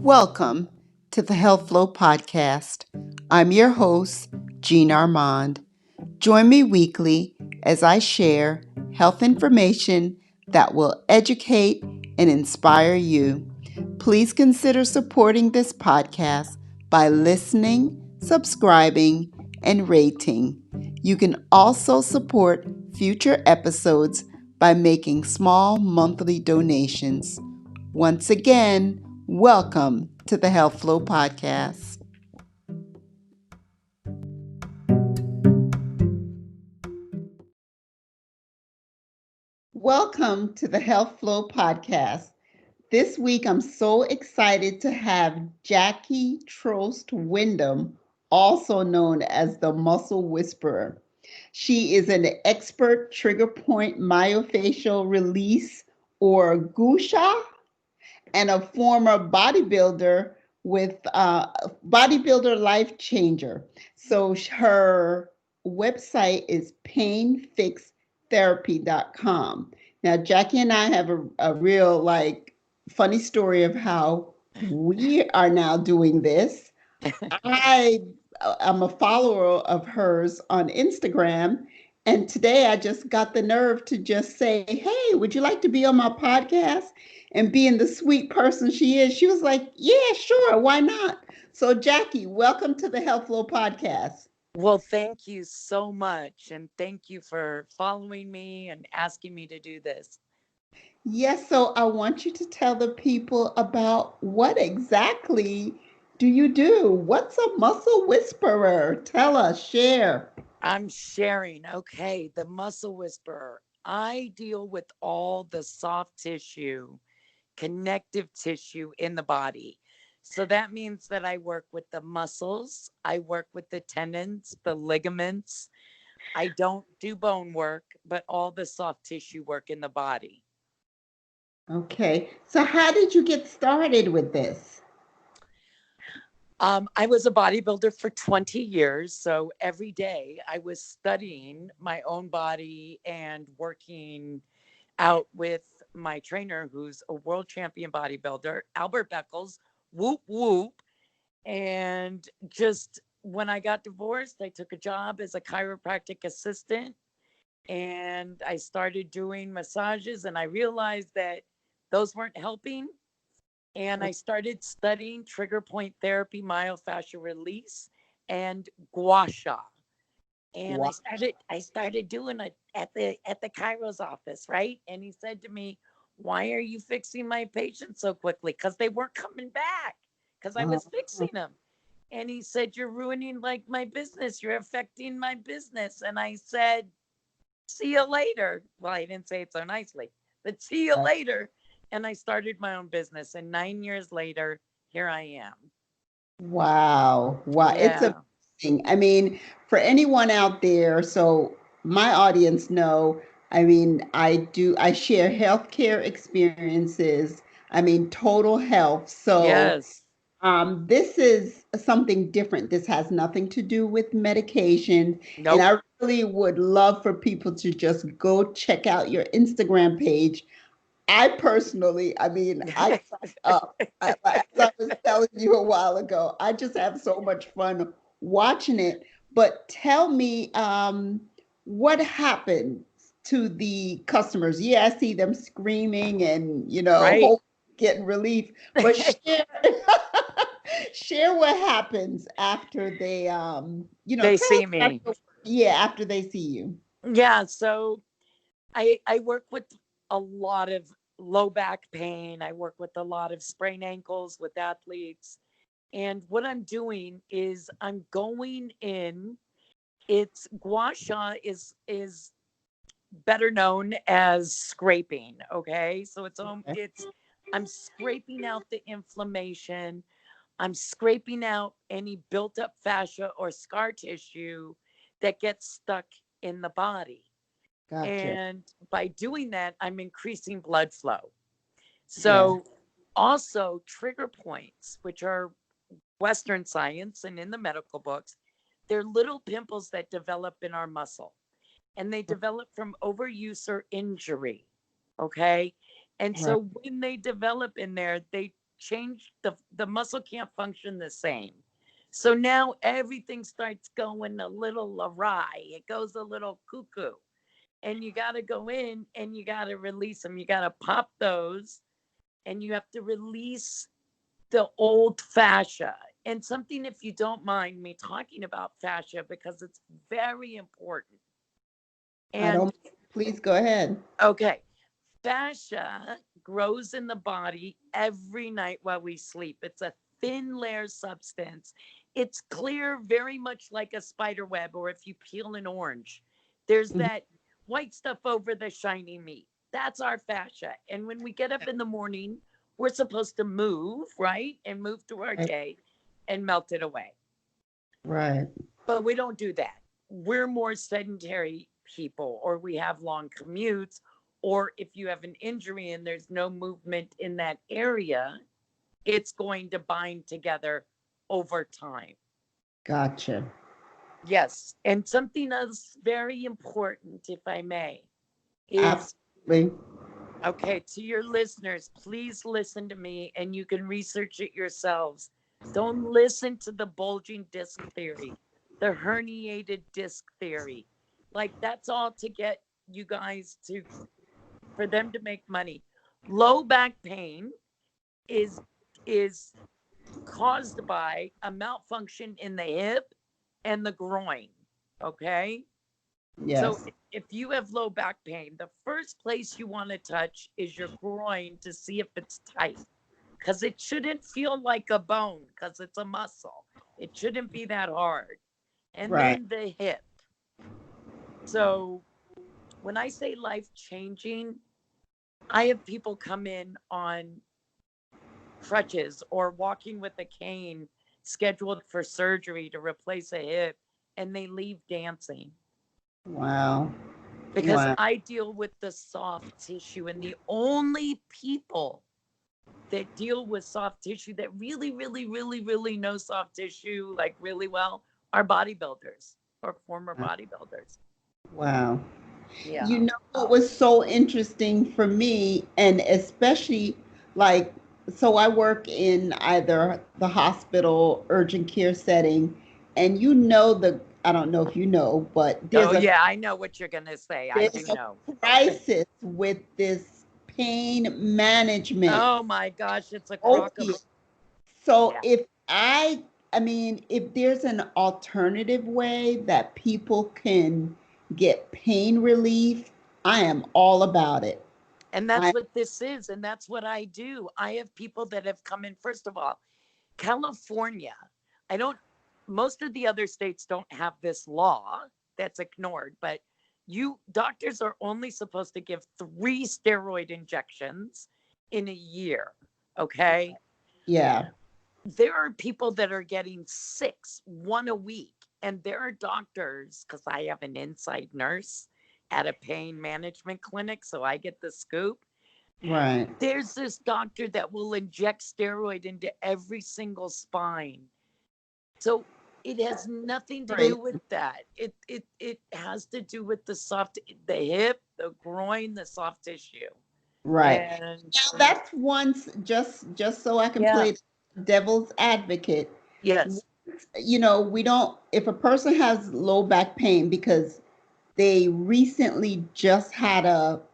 Welcome to the Health Flow Podcast. I'm your host, Jean Armand. Join me weekly as I share health information that will educate and inspire you. Please consider supporting this podcast by listening, subscribing, and rating. You can also support future episodes by making small monthly donations. Once again, welcome to the Health Flow Podcast. Welcome to the Health Flow Podcast. This week, I'm so excited to have Jackie Trost Wyndham, also known as the Muscle Whisperer. She is an expert trigger point myofascial release or gusha and a former bodybuilder with Bodybuilder Life Changer. So her website is painfixtherapy.com. Now, Jackie and I have a real funny story of how we are now doing this. I am a follower of hers on Instagram. And today I just got the nerve to just say, "Hey, would you like to be on my podcast?" And being the sweet person she is, she was like, "Yeah, sure. Why not?" So, Jackie, welcome to the Health Flow Podcast. Well, thank you so much. And thank you for following me and asking me to do this. Yes, so I want you to tell the people about what exactly do you do? What's a muscle whisperer? Tell us, share. I'm sharing. Okay, the muscle whisperer. I deal with all the soft tissue, connective tissue in the body. So that means that I work with the muscles, I work with the tendons, the ligaments. I don't do bone work, but all the soft tissue work in the body. Okay. So how did you get started with this? I was a bodybuilder for 20 years. So every day I was studying my own body and working out with my trainer, who's a world champion bodybuilder, Albert Beckles. Whoop, whoop. And just when I got divorced, I took a job as a chiropractic assistant and I started doing massages and I realized that those weren't helping, and I started studying trigger point therapy, myofascial release, and gua sha. And Wow. I started doing it at the chiro's office, right? And he said to me, "Why are you fixing my patients so quickly?" Because they weren't coming back because I Uh, was fixing them. And he said, "You're ruining like my business. You're affecting my business." And I said, "See you later." Well, I didn't say it so nicely, but see you later. And I started my own business. And 9 years later, here I am. wow. Wow. It's Yeah. amazing. I mean, for anyone out there, so my audience know, I share healthcare experiences. I mean, total health. So Yes. this is something different. This has nothing to do with medication. And Nope. I really would love for people to just go check out your Instagram page. I personally, I crack up. As I was telling you a while ago, I just have so much fun watching it. But tell me, what happened to the customers? Yeah, I see them screaming and, Right. hope getting relief. But share, share what happens after they, They tell us see after, me. yeah, after they see you. Yeah. So I work with a lot of low back pain. I work with a lot of sprained ankles with athletes. And what I'm doing is I'm going in. It's gua sha is better known as scraping. Okay. So it's I'm scraping out the inflammation. I'm scraping out any built up fascia or scar tissue that gets stuck in the body. Gotcha. And by doing that, I'm increasing blood flow. Yeah. So, also trigger points, which are Western science and in the medical books, they're little pimples that develop in our muscle and they develop from overuse or injury. Okay. And Right. so when they develop in there, change, the muscle can't function the same. So now everything starts going a little awry. It goes a little cuckoo. And you got to go in and you got to release them. You got to pop those and you have to release the old fascia. And something, if you don't mind me talking about fascia, because it's very important. I And don't, please go ahead. okay, fascia grows in the body every night while we sleep. It's a thin layer substance. It's clear, very much like a spider web, or if you peel an orange, there's Mhm. that white stuff over the shiny meat. That's our fascia. And when we get up in the morning, we're supposed to move, right? And move through our Right. day and melt it away. Right. But we don't do that. We're more sedentary people, or we have long commutes, or if you have an injury and there's no movement in that area, it's going to bind together over time. Gotcha. Yes. And something else very important, if I may, is Absolutely. okay, to your listeners, please listen to me and you can research it yourselves. Don't listen to the bulging disc theory, the herniated disc theory. Like, that's all to get you guys to, for them to make money. Low back pain is is caused by a malfunction in the hip and the groin. Okay? So Yes. if you have low back pain, the first place you want to touch is your groin to see if it's tight, because it shouldn't feel like a bone because it's a muscle. It shouldn't be that hard. And Right. then the hip. So when I say life changing, I have people come in on crutches or walking with a cane scheduled for surgery to replace a hip, and they leave dancing. Wow. Because Wow. I deal with the soft tissue, and the only people that deal with soft tissue that really, really, really, really know soft tissue like really well are bodybuilders or former bodybuilders. Wow. You Yeah. know what was so interesting for me, and especially like, so I work in either the hospital urgent care setting, and I don't know if you know, but Oh, yeah, I know what you're going to say. I do there's a know. crisis with this pain management Oh my gosh, it's a crock of, opiate. So yeah. I mean, if there's an alternative way that people can get pain relief, I am all about it. And that's I what this is. And that's what I do. I have people that have come in, first of all, California. I don't, most of the other states don't have this law, that's ignored, but doctors are only supposed to give 3 steroid injections in a year. Okay. yeah, There are people that are getting 6, one a week. And there are doctors, because I have an inside nurse at a pain management clinic, so I get the scoop. right, There's this doctor that will inject steroid into every single spine. So it has nothing to right, do with that. It has to do with the hip, the groin, the soft tissue. right. And Now that's once just so I can yeah, play devil's advocate. yes, We don't, if a person has low back pain because they recently just had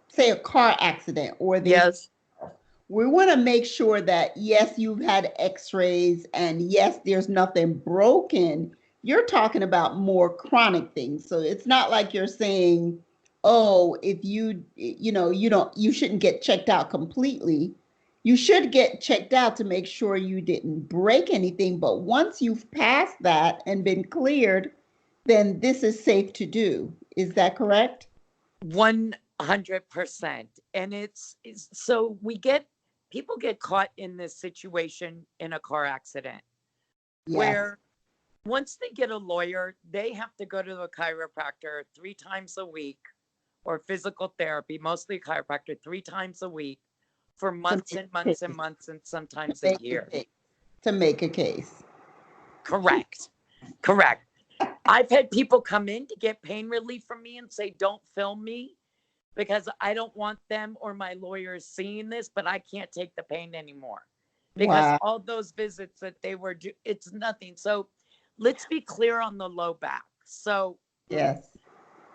say a car accident, or yes, we want to make sure that yes, you've had x-rays and yes, there's nothing broken. You're talking about more chronic things. So it's not like you're saying, oh, if you shouldn't get checked out completely. You should get checked out to make sure you didn't break anything. But once you've passed that and been cleared, then this is safe to do. Is that correct? 100%. And it's so people get caught in this situation in a car accident Yes. where once they get a lawyer, they have to go to a chiropractor 3 times a week, or physical therapy, mostly chiropractor, 3 times a week for To months make and a months and case. months and To sometimes a make a year. case. To make a case. Correct. Correct. I've had people come in to get pain relief from me and say, don't film me because I don't want them or my lawyers seeing this, but I can't take the pain anymore. because Wow. all those visits that they were it's nothing. So let's be clear on the low back. So Yes.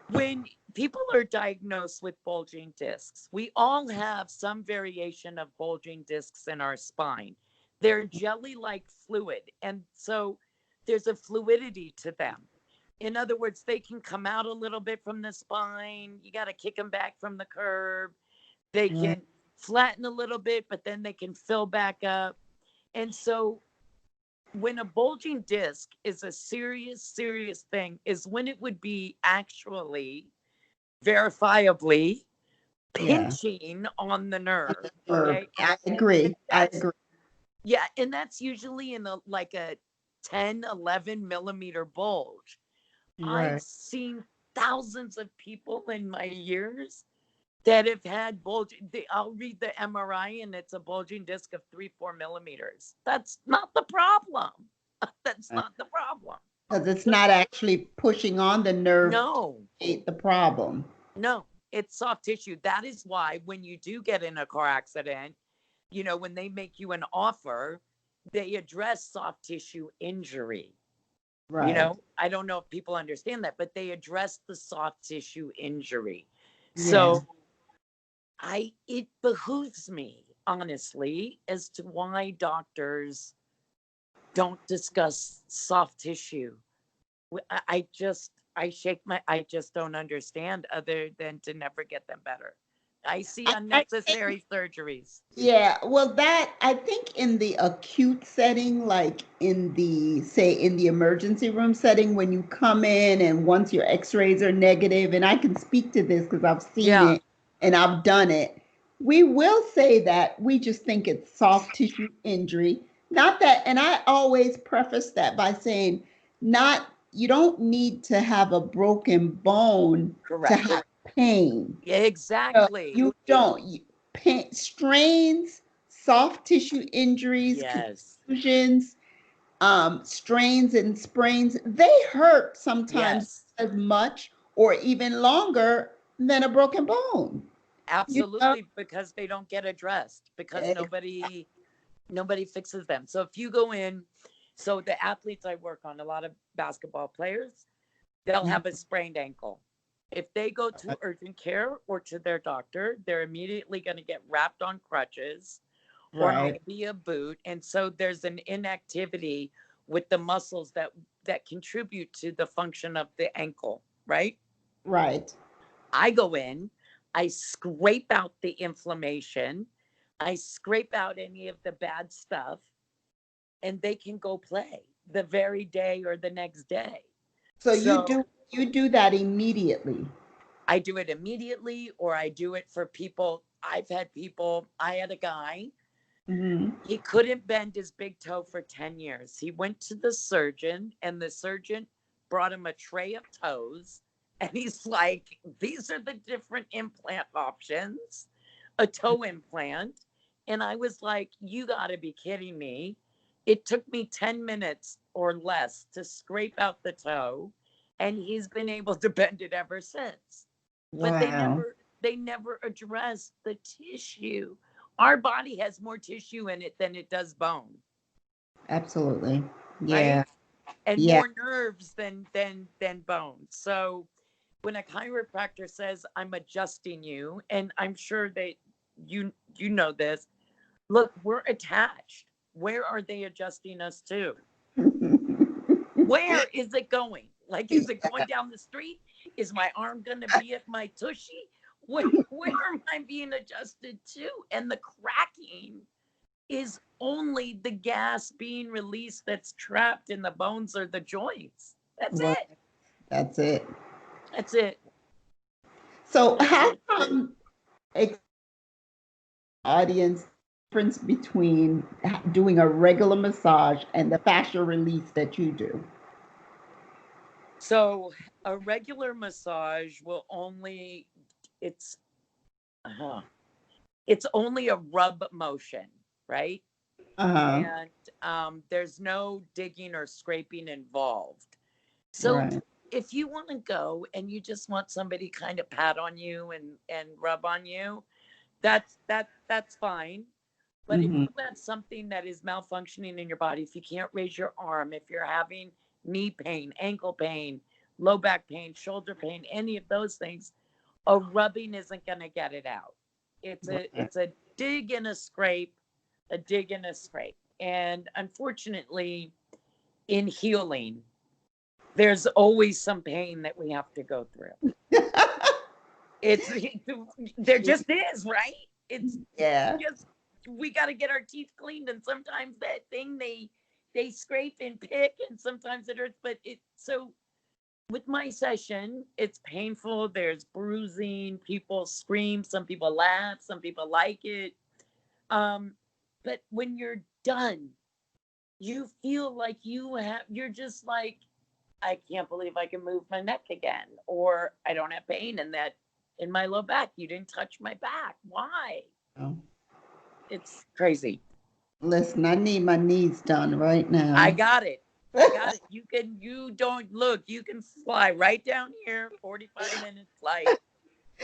when people are diagnosed with bulging discs, we all have some variation of bulging discs in our spine. They're jelly like fluid. And so there's a fluidity to them. In other words, they can come out a little bit from the spine. You got to kick them back from the curve. They Right. can flatten a little bit, but then they can fill back up. And so when a bulging disc is a serious, serious thing, is when it would be actually verifiably Yeah. pinching on the nerve. Sure. Okay. I And agree. I that's, agree. yeah. And that's usually in like a 10, 11 millimeter bulge. I've Right. seen thousands of people in my years that have had bulging. I'll read the MRI and it's a bulging disc of 3, 4 millimeters. That's not the problem. That's not the problem. Because it's The, not actually pushing on the nerve to no, create the problem. no, it's soft tissue. That is why when you do get in a car accident, when they make you an offer, they address soft tissue injury. Right. I don't know if people understand that, but they address the soft tissue injury. Yeah. So it behooves me, honestly, as to why doctors don't discuss soft tissue. I just don't understand other than to never get them better. I see I think, unnecessary surgeries. yeah, well, that I think in the acute setting, like in the, say, in the emergency room setting, when you come in and once your x-rays are negative, and I can speak to this because I've seen Yeah, it and I've done it, we will say that we just think it's soft tissue injury. Not that, and I always preface that by saying, not, you don't need to have a broken bone to correct. have pain. Yeah, No, exactly. you don't. Pain, strains, soft tissue injuries, Yes. contusions, strains and sprains, they hurt sometimes Yes. as much or even longer than a broken bone. You know? Absolutely, because they don't get addressed, because Eh, nobody fixes them. So if you go in, so the athletes I work on, a lot of basketball players, they'll have a sprained ankle. If they go to urgent care or to their doctor, they're immediately going to get wrapped on crutches or Right, maybe a boot. And so there's an inactivity with the muscles that contribute to the function of the ankle, right? right. I go in, I scrape out the inflammation, I scrape out any of the bad stuff, and they can go play the very day or the next day. So So you do that immediately. I do it immediately, or I do it for people. I had a guy, Hmm. he couldn't bend his big toe for 10 years. He went to the surgeon, and the surgeon brought him a tray of toes. And he's like, these are the different implant options, a toe implant. And I was like, you got to be kidding me. It took me 10 minutes or less to scrape out the toe, and he's been able to bend it ever since. But Wow. they never addressed the tissue. Our body has more tissue in it than it does bone, Absolutely. Yeah. right? And Yeah. more nerves than bone. So when a chiropractor says I'm adjusting you, and I'm sure that you know this, look, we're attached. Where are they adjusting us to? Where is it going? Like, is it going down the street? Is my arm going to be at my tushy? Where am I being adjusted to? And the cracking is only the gas being released that's trapped in the bones or the joints. That's Right. it. That's it. That's it. So That's how it. come audience difference between doing a regular massage and the fascia release that you do? So a regular massage will only it's uh, it's only a rub motion, right? Uh-huh. And there's no digging or scraping involved. So Right. if you want to go and you just want somebody kind of pat on you and rub on you, that's fine. But if Mm-hmm. you have something that is malfunctioning in your body, if you can't raise your arm, if you're having knee pain, ankle pain, low back pain, shoulder pain, any of those things, a rubbing isn't going to get it out. Right. It's a dig and a scrape, a dig and a scrape. And unfortunately, in healing, there's always some pain that we have to go through. It's there just is, right? It's Yeah. just we got to get our teeth cleaned, and sometimes that thing they scrape and pick, and sometimes it hurts. But it so with my session, it's painful. There's bruising. People scream. Some people laugh. Some people like it. Um, but when you're done, you feel like you're just like, I can't believe I can move my neck again, or I don't have pain in my low back. You didn't touch my back. Why? Oh. It's crazy. Listen, I need my knees done right I now. got it. I got it. You don't look, you can fly right down here, 45-minute flight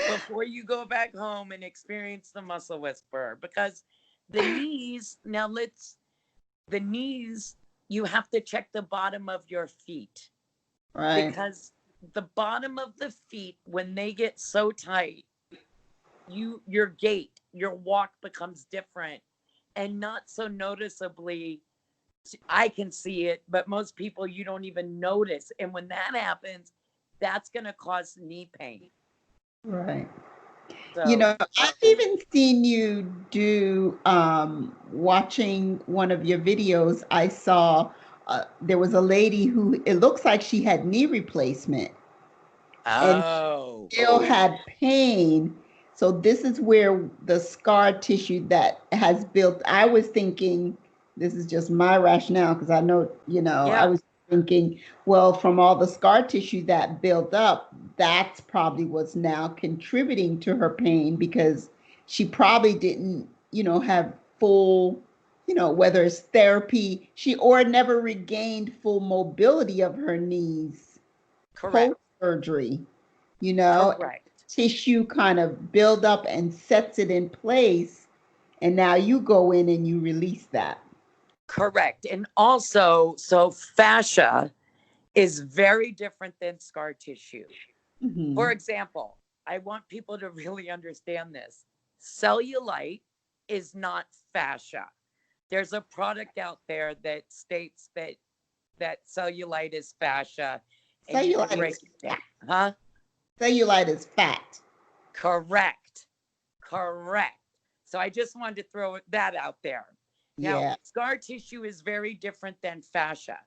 before you go back home and experience the muscle whisperer. Because the knees, the knees, you have to check the bottom of your feet, Right. because the bottom of the feet, when they get so tight, your gait, your walk becomes different, and not so noticeably. I can see it, but most people you don't even notice. And when that happens, that's going to cause knee pain. Right. You So, know, I've even seen you do watching one of your videos. I saw there was a lady who it looks like she had knee replacement and oh, still had pain. So this is where the scar tissue that has built. I was thinking, this is just my rationale because I know, I yeah, was thinking, well, from all the scar tissue that built up, that's probably what's now contributing to her pain because she probably didn't, have full, whether it's therapy, she or never regained full mobility of her knees correct, post surgery, you know, correct, tissue kind of build up and sets it in place. And now you go in and you release that. correct. And also, so fascia is very different than scar tissue. For Hmm. example, I want people to really understand this. Cellulite is not fascia. There's a product out there that states that cellulite is fascia, and you can Cellulite break is it down. fat. Huh? Cellulite is fat. Correct. Correct. So I just wanted to throw that out there. Now, Yeah. scar tissue is very different than fascia.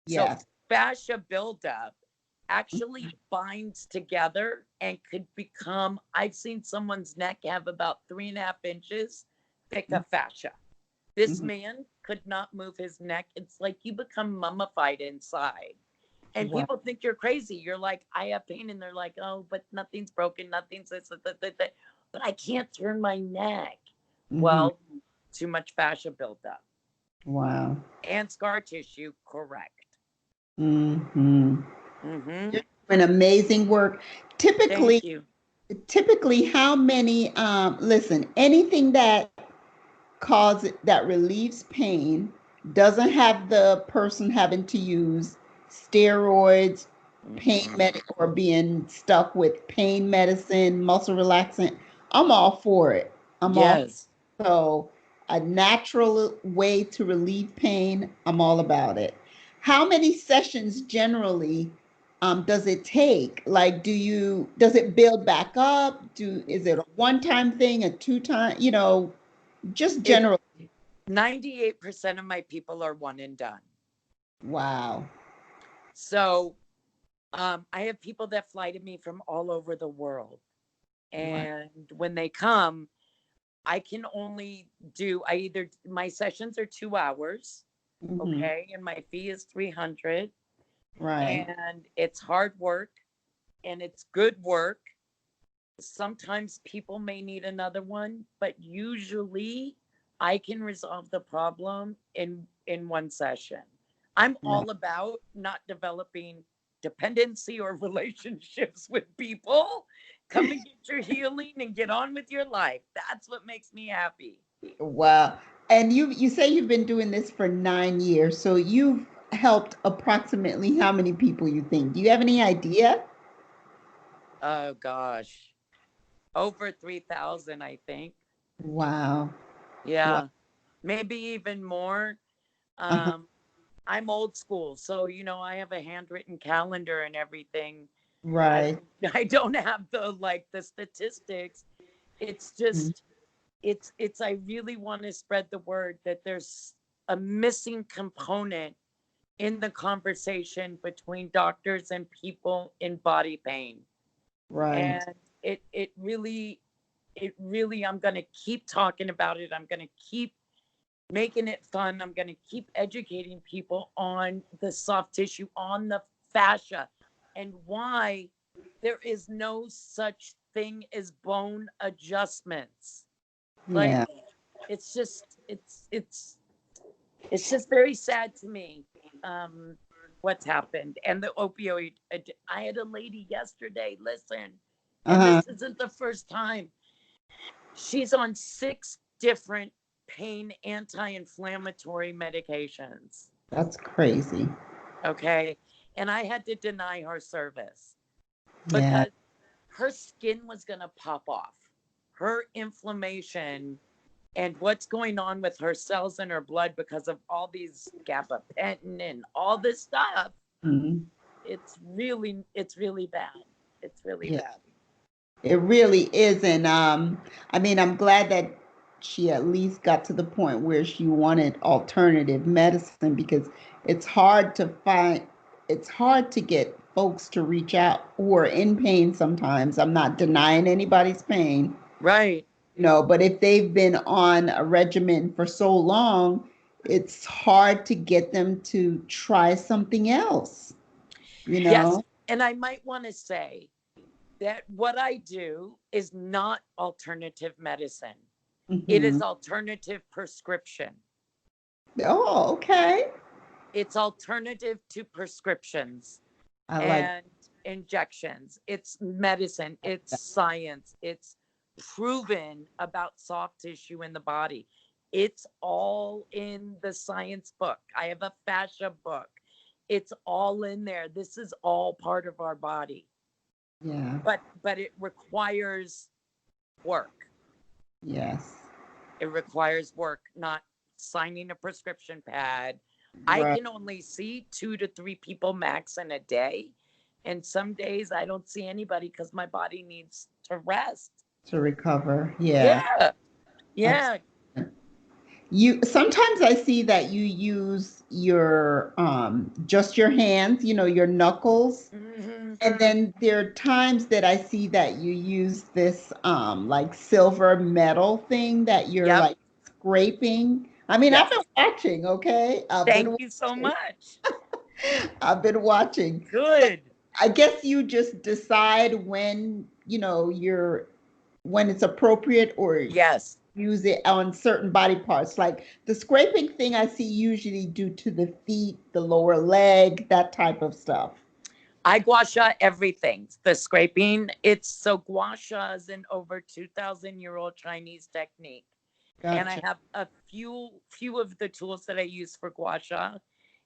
So Yeah. fascia buildup actually binds together and could become, I've seen someone's neck have about 3.5 inches thick of fascia. This Mm-hmm. man could not move his neck. It's like you become mummified inside. And Wow. people think you're crazy. You're like, I have pain. And they're like, oh, but nothing's broken. Nothing's this, that. But I can't turn my neck. Mm-hmm. Well, too much fascia buildup Wow. and scar tissue. Correct. Mm-hmm. Mm-hmm. You're doing amazing work. Thank Typically, you. typically, how many, listen, anything that that relieves pain doesn't have the person having to use steroids, pain Mm-mm. med or being stuck with pain medicine, muscle relaxant. I'm all for it. I'm all Yes. so a natural way to relieve pain. I'm all about it. How many sessions generally does it take? Like, does it build back up? Is it a one-time thing, a two-time? Just It general. 98% of my people are one and done. Wow. So I have people that fly to me from all over the world. Wow. And when they come, I can only do, my sessions are 2 hours. Hmm. Okay. And my fee is 300. Right. And it's hard work and it's good work. Sometimes people may need another one, but usually I can resolve the problem in one session. I'm Right. all about not developing dependency or relationships with people. Come and get your healing and get on with your life. That's what makes me happy. Wow. And you say you've been doing this for 9 years, so you've helped approximately how many people you think? Do you have any idea? Oh gosh, over 3,000, I think. Wow. Wow. Yeah, maybe even more. Uh-huh. Um, I'm old school, so I have a handwritten calendar and everything. I Right. I don't have the statistics. It's Mhm. just it's I really want to spread the word that there's a missing component in the conversation between doctors and people in body pain. Right. And it really I'm going to keep talking about it. I'm going to keep making it fun. I'm going to keep educating people on the soft tissue, on the fascia, and why there is no such thing as bone adjustments. Like Yeah. it's just it's just very sad to me, um what's happened. And the opioid I had a lady yesterday, listen, and Uh-huh. this isn't the first time. She's on 6 different pain anti-inflammatory medications. That's crazy. Okay. And I had to deny her service Yeah. because her skin was going to pop off. Her inflammation and what's going on with her cells in her blood because of all these gabapentin and all this stuff, Mhm. it's really bad. It's really Yeah. bad. It really is. And I mean, I'm glad that she at least got to the point where she wanted alternative medicine because it's hard to find, it's hard to get folks to reach out who are in pain sometimes. I'm not denying anybody's pain, Right. but if they've been on a regimen for so long, it's hard to get them to try something else, you Yes. know? And I might want to say that what I do is not alternative medicine. It Hmm. is alternative prescription. Oh, okay. It's alternative to prescriptions I like and injections. It's medicine, it's science, it's proven about soft tissue in the body. It's all in the science book. I have a fascia book. It's all in there. This is all part of our body. Yeah. But it requires work. Yes. It requires work, not signing a prescription pad. I Right. can only see 2 to 3 people max in a day. And some days I don't see anybody because my body needs to rest. To recover. Yeah. Yeah. Yeah. Absolutely. You sometimes I see that you use your just your hands, your knuckles. Hmm. And then there are times that I see that you use this like silver metal thing that you're Yep. like scraping. I mean, I've been Yes. watching, okay? I've Thank been you so watching. much. I've been watching. So Good. I guess you just decide when, when it's appropriate or Yes. use it on certain body parts. Like the scraping thing I see usually due to the feet, the lower leg, that type of stuff. I gua sha everything. The scraping, it's so gua sha is an over 2,000-year-old Chinese technique. And I Gotcha. have a few of the tools that I use for gua sha.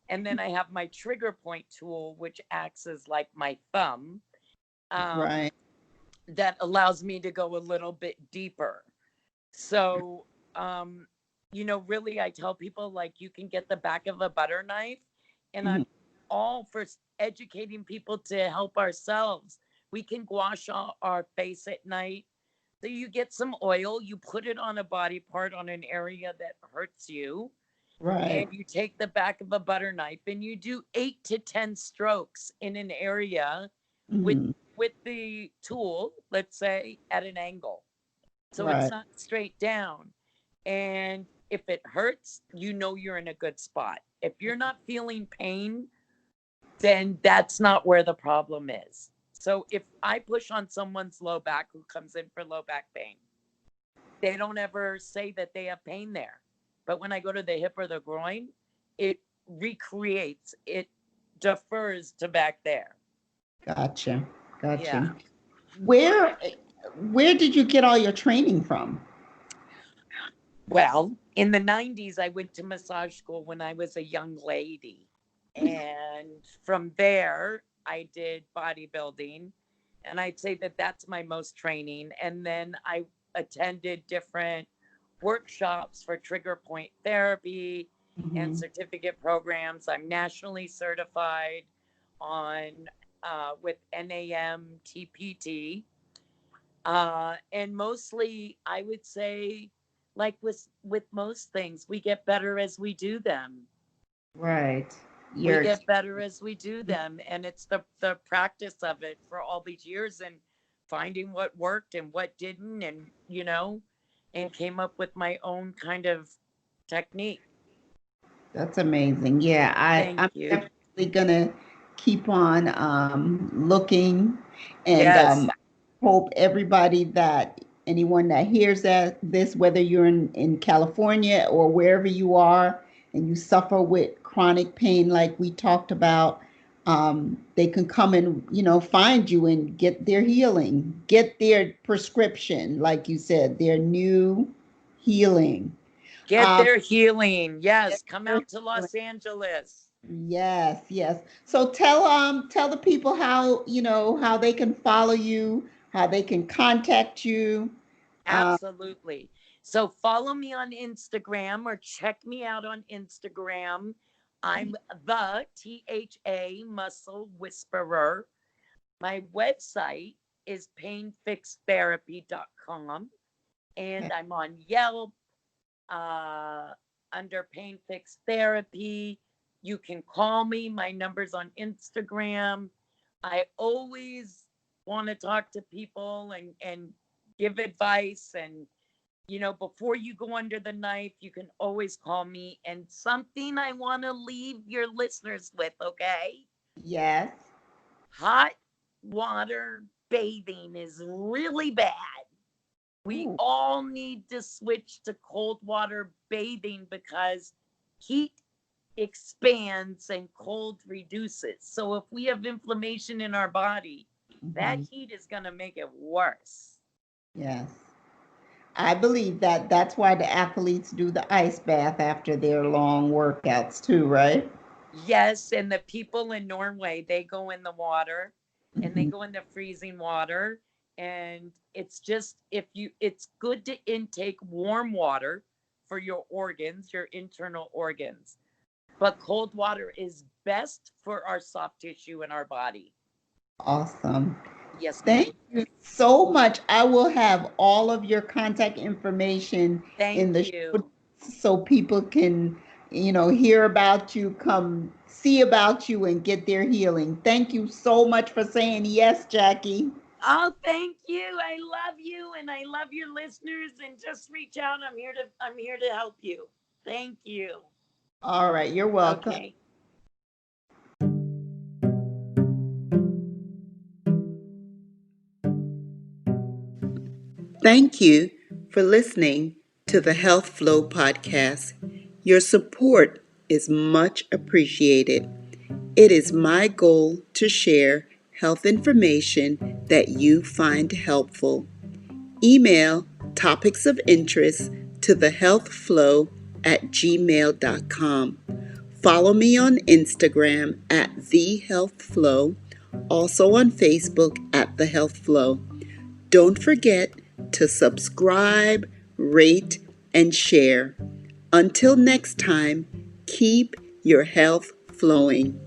And then I have my trigger point tool, which acts as like my thumb, um, Right. that allows me to go a little bit deeper. So, really, I tell people like you can get the back of a butter knife, and Mhm. I'm all for educating people to help ourselves. We can gua sha our face at night. So you get some oil, you put it on a body part on an area that hurts you, and Right. you take the back of a butter knife and you do 8 to 10 strokes in an area with Hmm. with the tool, let's say at an angle. So it's Right. not straight down. And if it hurts, you're in a good spot. If you're not feeling pain, then that's not where the problem is. So if I push on someone's low back who comes in for low back pain, they don't ever say that they have pain there. But when I go to the hip or the groin, it recreates, it defers to back there. Gotcha. Yeah. Gotcha. Where where did you get all your training from? Well, in the 90s, I went to massage school when I was a young lady. And from there, I did bodybuilding. And I'd say that that's my most training. And then I attended different workshops for trigger point therapy and Mhm. certificate programs. I'm nationally certified on with NAM TPT. And mostly, I would say, like with most things, we get better as we do them. Right. We You're get better as we do them, and it's the practice of it for all these years and finding what worked and what didn't, and and came up with my own kind of technique. That's amazing. Yeah, Thank I'm you. definitely gonna keep on looking, and Yes. hope everybody that anyone that hears this, whether you're in California or wherever you are, and you suffer with chronic pain like we talked about, they can come and find you and get their healing, get their prescription, like you said, their new healing. Get Um, their healing. Yes. Come their out to healing. Los Angeles. Yes, yes. So tell the people how, how they can follow you, how they can contact you. Uh, Absolutely. So follow me on Instagram or check me out on Instagram. I'm the THA Muscle Whisperer. My website is painfixtherapy.com, and I'm on Yelp uh, under Pain Fix Therapy. You can call me. My number's on Instagram. I always want to talk to people and give advice. And, before you go under the knife, you can always call me. And something I want to leave your listeners with, okay? yes. Hot water bathing is really bad. We Ooh, all need to switch to cold water bathing because heat expands and cold reduces. So if we have inflammation in our body, that mhm. heat is going to make it worse. Yes. I believe that that's why the athletes do the ice bath after their long workouts too, right? Yes, and the people in Norway, they go in the water and they Mhm. go in the freezing water, and it's good to intake warm water for your organs, your internal organs. But cold water is best for our soft tissue in our body. Awesome. Yes, ma'am. Thank you so much. I will have all of your contact information in Thank the show you. so people can, hear about you, come see about you, and get their healing. Thank you so much for saying yes, Jackie. Oh, thank you. I love you and I love your listeners, and just reach out. I'm here to help you. Thank you. All right, you're welcome. Okay. Thank you for listening to the Health Flow podcast. Your support is much appreciated. It is my goal to share health information that you find helpful. Email topics of interest to thehealthflow@gmail.com. Follow me on Instagram at thehealthflow, also on Facebook at The Health Flow. Don't forget to subscribe, rate, and share. Until next time, keep your health flowing.